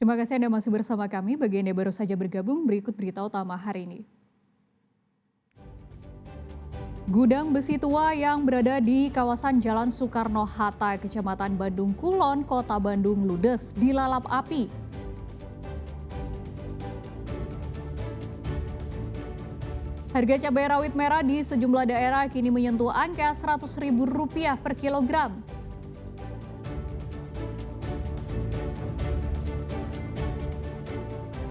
Terima kasih Anda masih bersama kami. Bagi Anda yang baru saja bergabung, berikut berita utama hari ini. Gudang besi tua yang berada di kawasan Jalan Soekarno-Hatta, Kecamatan Bandung Kulon, Kota Bandung ludes dilalap api. Harga cabai rawit merah di sejumlah daerah kini menyentuh angka Rp100.000 per kilogram.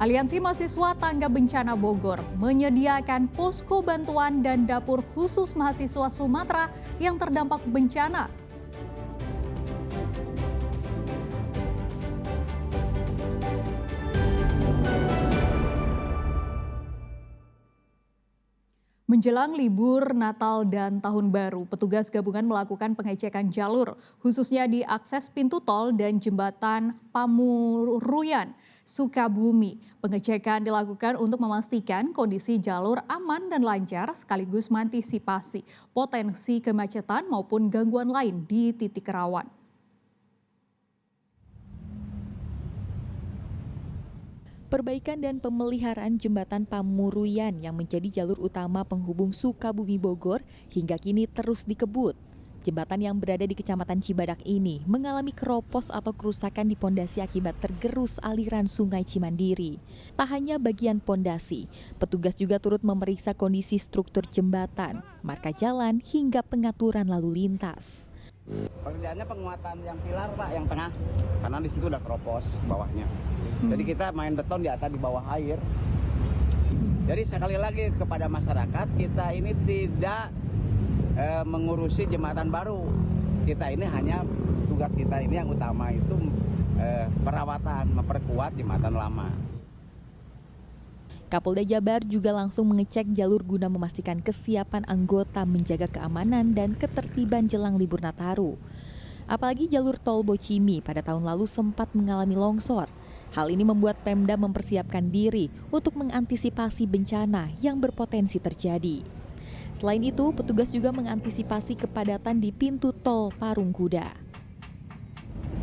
Aliansi Mahasiswa Tangga Bencana Bogor menyediakan posko bantuan dan dapur khusus mahasiswa Sumatera yang terdampak bencana. Menjelang libur Natal dan Tahun Baru, petugas gabungan melakukan pengecekan jalur, khususnya di akses pintu tol dan jembatan Pamuruyan, Sukabumi. Pengecekan dilakukan untuk memastikan kondisi jalur aman dan lancar, sekaligus mengantisipasi potensi kemacetan maupun gangguan lain di titik rawan. Perbaikan dan pemeliharaan jembatan Pamuruyan yang menjadi jalur utama penghubung Sukabumi Bogor hingga kini terus dikebut. Jembatan yang berada di Kecamatan Cibadak ini mengalami keropos atau kerusakan di pondasi akibat tergerus aliran Sungai Cimandiri. Tak hanya bagian pondasi, petugas juga turut memeriksa kondisi struktur jembatan, marka jalan hingga pengaturan lalu lintas. Pekerjaannya penguatan yang pilar Pak, yang tengah, karena di situ udah keropos bawahnya. Jadi kita main beton di atas di bawah air. Jadi sekali lagi kepada masyarakat, kita ini tidak mengurusi jembatan baru. Kita ini hanya tugas kita ini yang utama itu perawatan, memperkuat jembatan lama. Kapolda Jabar juga langsung mengecek jalur guna memastikan kesiapan anggota menjaga keamanan dan ketertiban jelang libur Nataru. Apalagi jalur tol Bocimi pada tahun lalu sempat mengalami longsor. Hal ini membuat Pemda mempersiapkan diri untuk mengantisipasi bencana yang berpotensi terjadi. Selain itu, petugas juga mengantisipasi kepadatan di pintu tol Parung Kuda.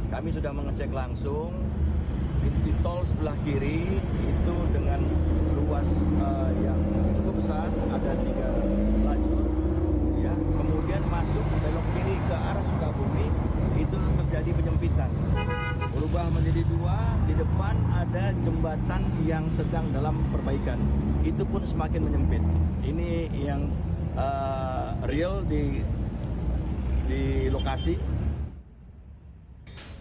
Kami sudah mengecek langsung di tol sebelah kiri itu dengan luas yang cukup besar, ada 3 lajur, ya. Kemudian masuk belok kiri ke arah Sukabumi itu terjadi penyempitan, berubah menjadi 2. Di depan ada jembatan yang sedang dalam perbaikan, itu pun semakin menyempit. Ini yang real di lokasi.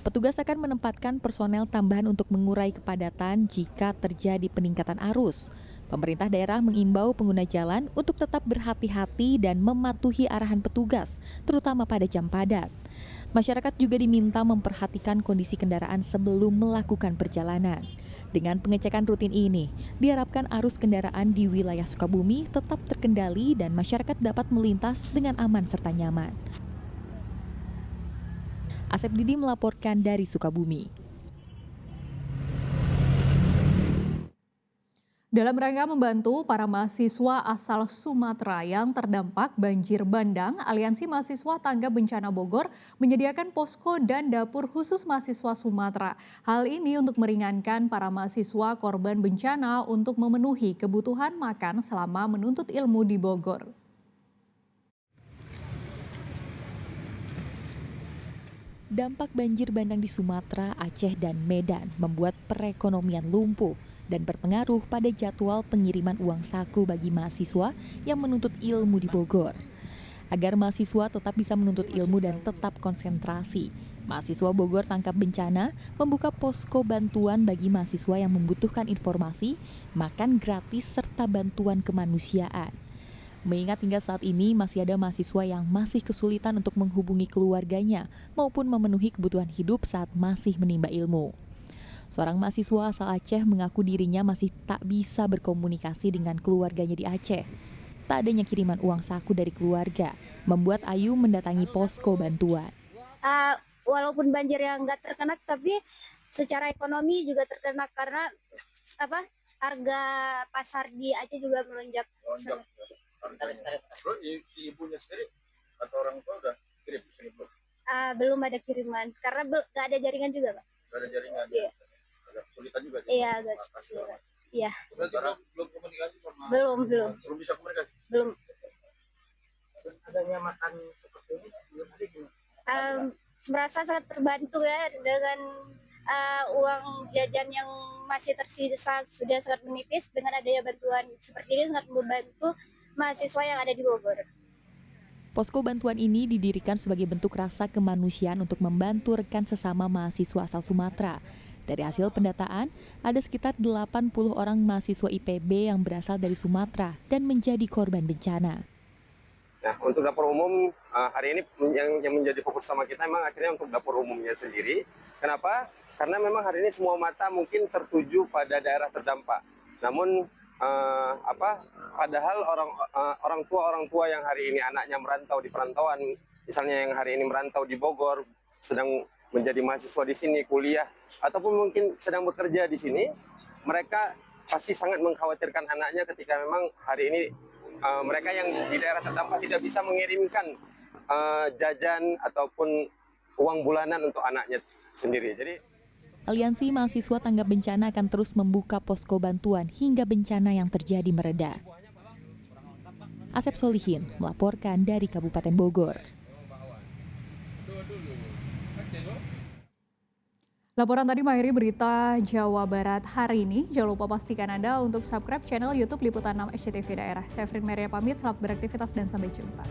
Petugas akan menempatkan personel tambahan untuk mengurai kepadatan jika terjadi peningkatan arus. Pemerintah daerah mengimbau pengguna jalan untuk tetap berhati-hati dan mematuhi arahan petugas, terutama pada jam padat. Masyarakat juga diminta memperhatikan kondisi kendaraan sebelum melakukan perjalanan. Dengan pengecekan rutin ini, diharapkan arus kendaraan di wilayah Sukabumi tetap terkendali dan masyarakat dapat melintas dengan aman serta nyaman. Asep Didi melaporkan dari Sukabumi. Dalam rangka membantu para mahasiswa asal Sumatera yang terdampak banjir bandang, Aliansi Mahasiswa Tangga Bencana Bogor menyediakan posko dan dapur khusus mahasiswa Sumatera. Hal ini untuk meringankan para mahasiswa korban bencana untuk memenuhi kebutuhan makan selama menuntut ilmu di Bogor. Dampak banjir bandang di Sumatera, Aceh, dan Medan membuat perekonomian lumpuh dan berpengaruh pada jadwal pengiriman uang saku bagi mahasiswa yang menuntut ilmu di Bogor. Agar mahasiswa tetap bisa menuntut ilmu dan tetap konsentrasi, mahasiswa Bogor Tangkap Bencana membuka posko bantuan bagi mahasiswa yang membutuhkan informasi, makan gratis, serta bantuan kemanusiaan. Mengingat hingga saat ini masih ada mahasiswa yang masih kesulitan untuk menghubungi keluarganya maupun memenuhi kebutuhan hidup saat masih menimba ilmu. Seorang mahasiswa asal Aceh mengaku dirinya masih tak bisa berkomunikasi dengan keluarganya di Aceh. Tak adanya kiriman uang saku dari keluarga membuat Ayu mendatangi posko bantuan. Walaupun banjir yang nggak terkena, tapi secara ekonomi juga terkena karena harga pasar di Aceh juga melonjak. Terus si ibunya sendiri atau orang tua udah kirim ke sini belum? Belum ada kiriman karena nggak ada jaringan juga, Pak. Nggak ada jaringan. Iya. Agak sulit. kesulitan juga. Iya, agak kesulitan. Iya. Berarti belum komunikasi sama. Belum. Belum bisa komunikasi. Belum. Adanya makan seperti ini belum ada gimana? Merasa sangat terbantu ya dengan uang jajan yang masih tersisa sudah sangat menipis. Dengan adanya bantuan seperti ini sangat membantu mahasiswa yang ada di Bogor. Posko bantuan ini didirikan sebagai bentuk rasa kemanusiaan untuk membantu rekan sesama mahasiswa asal Sumatera. Dari hasil pendataan, ada sekitar 80 orang mahasiswa IPB yang berasal dari Sumatera dan menjadi korban bencana. Nah, untuk dapur umum hari ini yang menjadi fokus sama kita memang akhirnya untuk dapur umumnya sendiri. Kenapa? Karena memang hari ini semua mata mungkin tertuju pada daerah terdampak. Namun padahal orang tua yang hari ini anaknya merantau di perantauan, misalnya yang hari ini merantau di Bogor, sedang menjadi mahasiswa di sini, kuliah, ataupun mungkin sedang bekerja di sini, mereka pasti sangat mengkhawatirkan anaknya ketika memang hari ini mereka yang di daerah terdampak tidak bisa mengirimkan jajan ataupun uang bulanan untuk anaknya sendiri. Jadi Aliansi Mahasiswa Tanggap Bencana akan terus membuka posko bantuan hingga bencana yang terjadi mereda. Asep Solihin melaporkan dari Kabupaten Bogor. Laporan tadi mengakhiri berita Jawa Barat hari ini. Jangan lupa pastikan Anda untuk subscribe channel YouTube Liputan 6 SCTV Daerah. Saya Frin Maria pamit, selamat beraktivitas dan sampai jumpa.